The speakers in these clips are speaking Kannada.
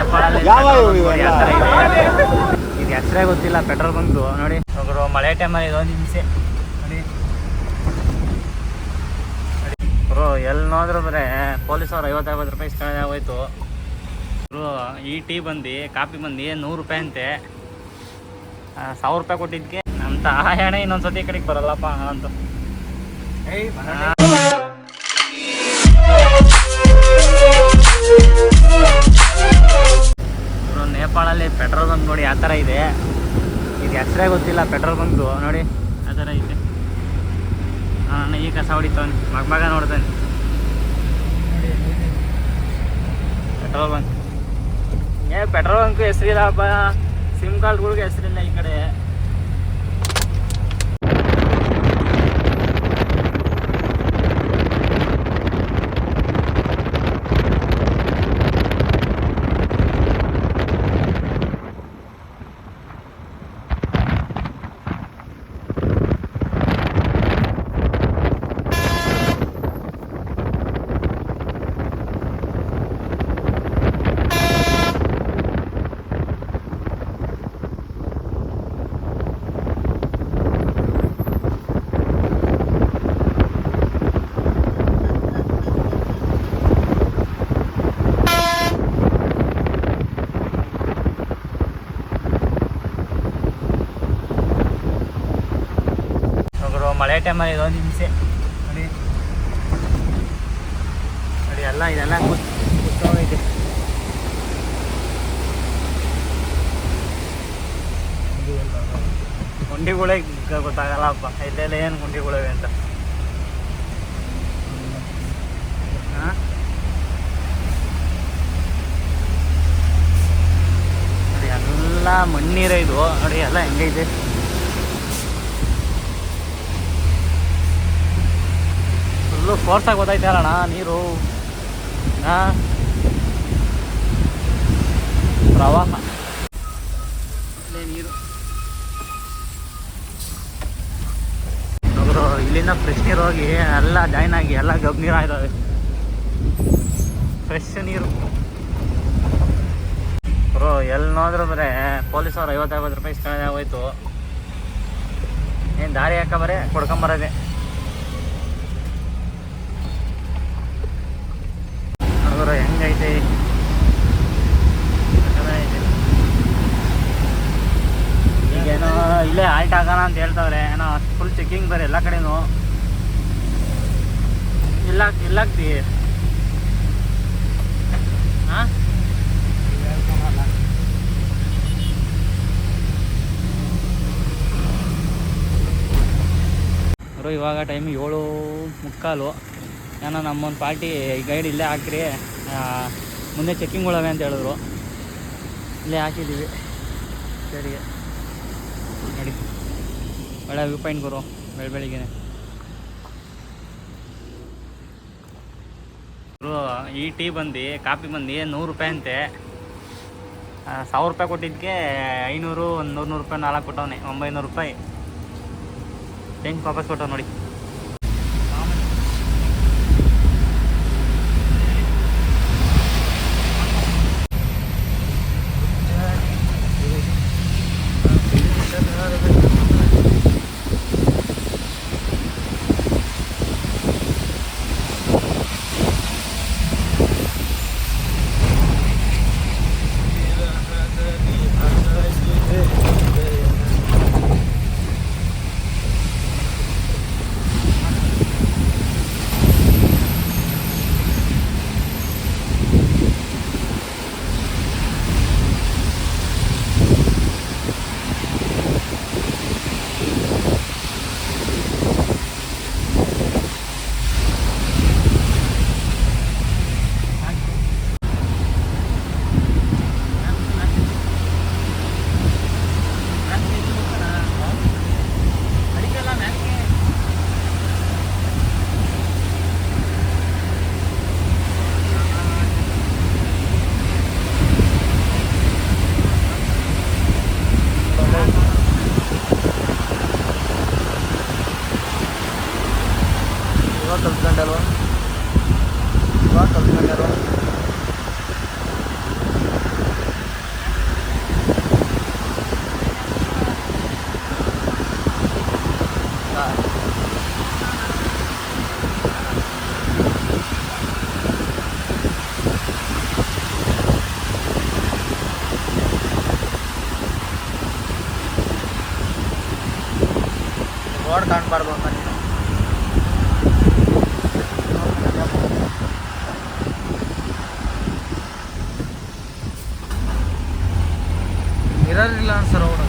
ನೇಪಾಳಲ್ಲಿ ಇದು ಹೆಸರೇ ಗೊತ್ತಿಲ್ಲ ಪೆಟ್ರೋಲ್ ಬಂಕ್ದು ನೋಡಿ. ಒಬ್ಬರು ಮಳೆ ಟೈಮಲ್ಲಿ ಇದೊಂದು ಹಿಂಸೆ ನೋಡಿ. ಬ್ರೋ ಎಲ್ಲಿ ನೋಡಿದ್ರು ಬರೇ ಪೊಲೀಸವ್ರು 50-50 ರೂಪಾಯಿ ಇಸ್ಕೊಂಡೆ ಆಗೋಯ್ತು. ಬ್ರೋ ಈ ಟೀ ಬಂದು ಕಾಫಿ ಬಂದು 100 ರೂಪಾಯಿ ಅಂತೆ. 1000 ರೂಪಾಯಿ ಕೊಟ್ಟಿದ್ದಕ್ಕೆ ಅಂತ ಹಣ ಇನ್ನೊಂದ್ಸತಿ ಕಡೆಗೆ ಬರಲ್ಲಪ್ಪ ಅಂತ. ನೇಪಾಳಲ್ಲಿ ಪೆಟ್ರೋಲ್ ಬಂಕ್ ನೋಡಿ ಆ ಥರ ಇದೆ. ಇದು ಹೆಸರೇ ಗೊತ್ತಿಲ್ಲ ಪೆಟ್ರೋಲ್ ಬಂಕ್ದು ನೋಡಿ ಆ ಥರ ಇದೆ. ನಾನು ಈ ಕಸ ಹೊಡಿತಾನೆ ಮಗ ನೋಡ್ತಾನೆ. ಪೆಟ್ರೋಲ್ ಬಂಕ್ ಪೆಟ್ರೋಲ್ ಬಂಕ್ ಹೆಸರಿಲ್ಲಪ್ಪ. ಸಿಮ್ ಕಾರ್ಡ್ಗಳಿಗೆ ಹೆಸರಿಲ್ಲ ಈ ಕಡೆ. ಮಳೆ ಟೈಮಲ್ಲಿ ಇದೊಂದು ಹಿಂಸೆ ನೋಡಿ. ನೋಡಿ ಇದೆಲ್ಲ ಕೂತ್ಕೊಂಡೈತೆ. ಗುಂಡಿಗಳೇ ಗೊತ್ತಾಗಲ್ಲಪ್ಪ ಇಲ್ಲೆಲ್ಲ ಏನು ಗುಂಡಿಗಳಿವೆ ಅಂತ. ನೋಡಿ ಎಲ್ಲ ಮಣ್ಣೀರ ಇದು ನೋಡಿ ಎಲ್ಲ ಹೆಂಗೈತೆ. ಫುಲ್ಲು ಫೋರ್ಸಾಗಿ ಗೊತ್ತೈತೆ ಅಲ್ಲಣ್ಣ ನೀರು. ಪ್ರವಾಹ ನೀರು. ಅವರು ಇಲ್ಲಿಂದ ಫ್ರೆಶ್ ನೀರು ಹೋಗಿ ಎಲ್ಲ ಜಾಯ್ನ್ ಆಗಿ ಎಲ್ಲ ಗಬ್ ನೀರು ಆಯ್ತವೆ. ಫ್ರೆಶ್ ನೀರು. ಬ್ರೋ ಎಲ್ಲಿ ನೋಡಿದ್ರು ಬರೇ ಪೊಲೀಸವ್ರು 50-50 ರೂಪಾಯಿ ಇಸ್ಕೊಂಡೆ ಆಗೋಯ್ತು. ಏನು ದಾರಿ ಹಾಕ ಬರೇ ಕೊಡ್ಕೊಂಬರೋದೆ. ಅವರು ಹೆಂಗೈತೆ ಈಗೇನೋ ಇಲ್ಲೇ ಆಲ್ಟ್ ಆಗೋಣ ಅಂತ ಹೇಳ್ತವ್ರೆ. ಏನೋ ಫುಲ್ ಚೆಕಿಂಗ್ ಬರೀ ಎಲ್ಲ ಕಡೆನೂ. ಇಲ್ಲಾಗ್ತಿ ಹಾಂ ಅವರು ಇವಾಗ ಟೈಮ್ 7:45. ಏನೋ ನಮ್ಮೊಂದು ಪಾರ್ಟಿ ಗೈಡ್ ಇಲ್ಲೇ ಹಾಕ್ರಿ ಮುಂದೆ ಚೆಕ್ಕಿಂಗ್ಗಳವೆ ಅಂತ ಹೇಳಿದ್ರು. ಇಲ್ಲೇ ಹಾಕಿದ್ದೀವಿ ಸರಿಗೆ ನೋಡಿ. ಒಳ್ಳೆ ವ್ಯೂ ಪಾಯಿಂಟ್ ಬರೋ ಬೆಳಗ್ಗೆನೆ. ಈ ಟೀ ಬಂದು ಕಾಫಿ ಬಂದು 100 ರೂಪಾಯಿ ಅಂತೆ. 1000 ರೂಪಾಯಿ ಕೊಟ್ಟಿದ್ದಕ್ಕೆ 500 100 ರೂಪಾಯಿ 4 ಕೊಟ್ಟವನೆ 900 ರೂಪಾಯಿ ಚೇಂಜ್ ವಾಪಸ್ ಕೊಟ್ಟವ್ ನೋಡಿ. ರೋಡ್ ಕಾಣಬಾರ್ದು ಅಂತ ನೀನು. ಮಿರರ್ ಇಲ್ಲ ಸರ್ ರೋಡ್.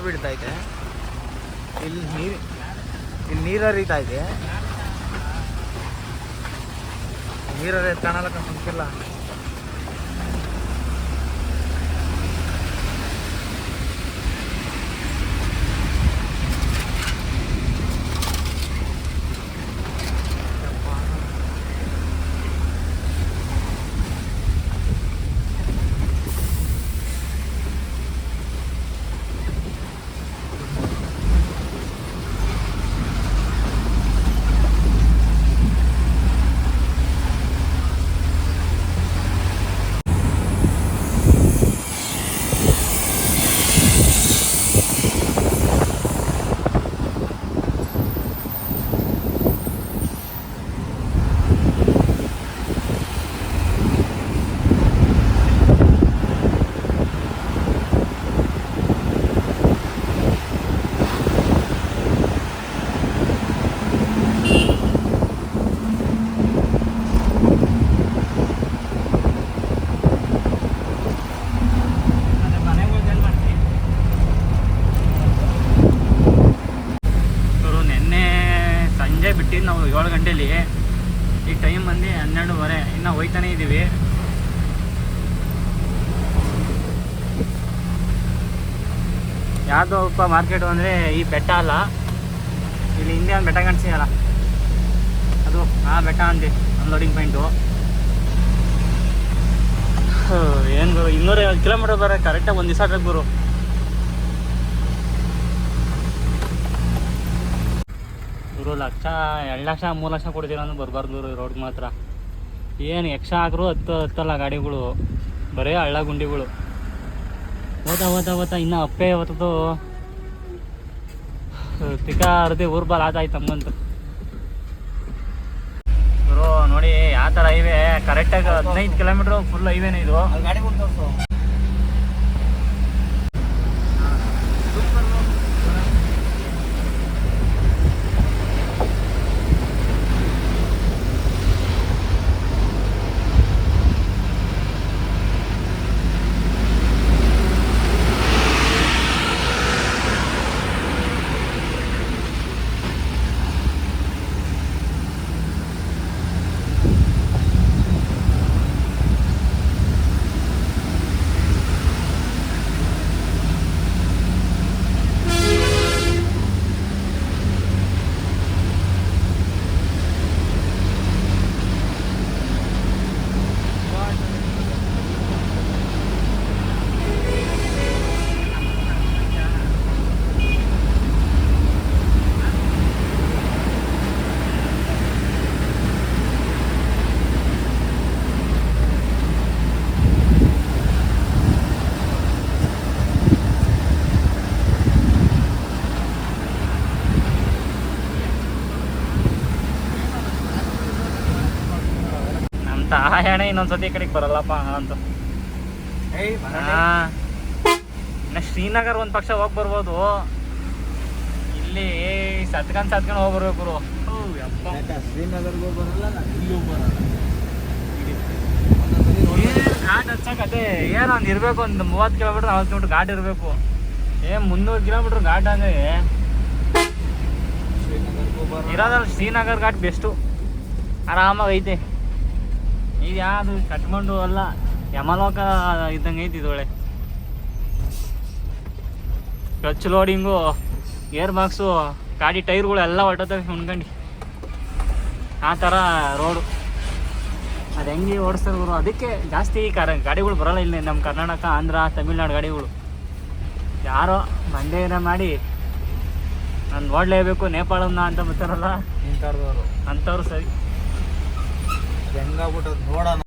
ಬಿಡ್ತಾ ಇದೆ, ಇಲ್ಲಿ ನೀರು ಹರಿತಾ ಇದೆ. ನೀರು ಹರಿಯೋದು ಕಾಣಲಕ್ಕ ಸುಮ್ಕಿಲ್ಲ. ಬಿಟ್ಟಿದ್ದು ನಾವು 7 ಗಂಟೆಲಿ, ಈ ಟೈಮ್ ಬಂದು 12:30, ಇನ್ನು ಹೋಯ್ತಾನೆ ಇದ್ದೀವಿ. ಯಾವುದೋಪ್ಪ ಮಾರ್ಕೆಟು ಅಂದರೆ ಈ ಬೆಟ್ಟ ಅಲ್ಲ, ಇಲ್ಲಿ ಹಿಂದೆ ಒಂದು ಬೆಟ್ಟ ಕಾಣಿಸಿದಲ್ಲ ಅದು ಆ ಬೆಟ್ಟ ಅಂತೆ ಅನ್ಲೋಡಿಂಗ್ ಪಾಯಿಂಟು. ಏನು ಗುರು 250 ಕಿಲೋಮೀಟರ್ ಬರೋ ಕರೆಕ್ಟಾಗಿ ಒಂದು ದಿವಸ ಬೇಕು ಗುರು. ಗುರು 1 ಲಕ್ಷ 2 ಲಕ್ಷ 3 ಲಕ್ಷ ಕೊಡ್ತೀರ ಅಂದ್ರೆ ಬರಬಾರ್ದು ರೋಡ್ಗೆ ಮಾತ್ರ. ಏನು ಎಕ್ಸ್ಟ್ರಾ ಹಾಕ್ರು ಹತ್ತಲ್ಲ ಗಾಡಿಗಳು, ಬರೀ ಹಳ್ಳ ಗುಂಡಿಗಳು. ಓದ್ತಾ ಇನ್ನೂ ಅಪ್ಪೆ ಹೊತ್ತದು ತಿಕ್ಕಾ ಅರ್ಧಿ ಊರು ಬಾಲ್ ಆಯ್ತು ನಮ್ಮಂತೂ. ಗುರು ನೋಡಿ ಯಾವ ಥರ ಹೈವೇ, ಕರೆಕ್ಟಾಗಿ 15 ಕಿಲೋಮೀಟ್ರು ಫುಲ್ ಹೈವೇನೇ ಇದು. ಗಾಡಿ ಅಂತ ಆ ಹೆಣೆ ಇನ್ನೊಂದ್ಸತಿ ಈ ಕಡೆಗೆ ಬರಲ್ಲಪ್ಪ ಅಂತ. ಇನ್ನು ಶ್ರೀನಗರ್ ಒಂದು ಪಕ್ಷ ಹೋಗಿ ಬರ್ಬೋದು, ಇಲ್ಲಿ ಸತ್ಕೊಂಡು ಹೋಗ್ಬರ್ಬೇಕು ಗುರು. ಶ್ರೀನಗರ್ಗೂ ಬರಲ್ಲ, ಇಲ್ಲಿಗೂ ಬರಲ್ಲ. ಘಾಟ್ ಹಚ್ಚಕ್ಕೆ ಅದೇ ಏನು ಒಂದು ಇರಬೇಕು, ಒಂದು 30 ಕಿಲೋಮೀಟ್ರ್ 40 ಕಿಲೋಮೀಟ್ರ್ ಘಾಟ್ ಇರಬೇಕು. 300 ಕಿಲೋಮೀಟ್ರ್ ಘಾಟ್ ಅಂದರೆ ಇರೋದ್ರಲ್ಲಿ ಶ್ರೀನಗರ್ ಘಾಟ್ ಬೆಸ್ಟು, ಆರಾಮಾಗಿ ಐತೆ. ಇದು ಯಾವುದು ಕಟ್ಕೊಂಡು ಅಲ್ಲ, ಯಮಲೋಕ ಇದ್ದಂಗೆ ಐತಿ ಇದೊಳೆ. ಕ್ಲಚ್ ಲೋಡಿಂಗು, ಗೇರ್ ಬಾಕ್ಸು, ಗಾಡಿ ಟೈರ್ಗಳು ಎಲ್ಲ ಹೊಟ್ಟೋತವೆ ಉಣ್ಕೊಂಡು. ಆ ಥರ ರೋಡು ಅದು ಹೆಂಗೆ ಓಡಿಸ್ತಾರೆ ಗುರು. ಅದಕ್ಕೆ ಜಾಸ್ತಿ ಗಾಡಿಗಳು ಬರೋಲ್ಲ ಇಲ್ಲಿ ನಮ್ಮ ಕರ್ನಾಟಕ, ಆಂಧ್ರ, ತಮಿಳ್ನಾಡು ಗಾಡಿಗಳು. ಯಾರೋ ಮಂಡ್ಯನ ಮಾಡಿ ನಾನು ನೋಡಲೇಬೇಕು ನೇಪಾಳನ್ನ ಅಂತ ಬರ್ತಾರಲ್ಲ ಇಂಥವ್ರದವರು ಅಂಥವ್ರು ಸರಿ. ಹೆಂಗಾಗ್ಬಿಟ್ಟದು ನೋಡೋಣ.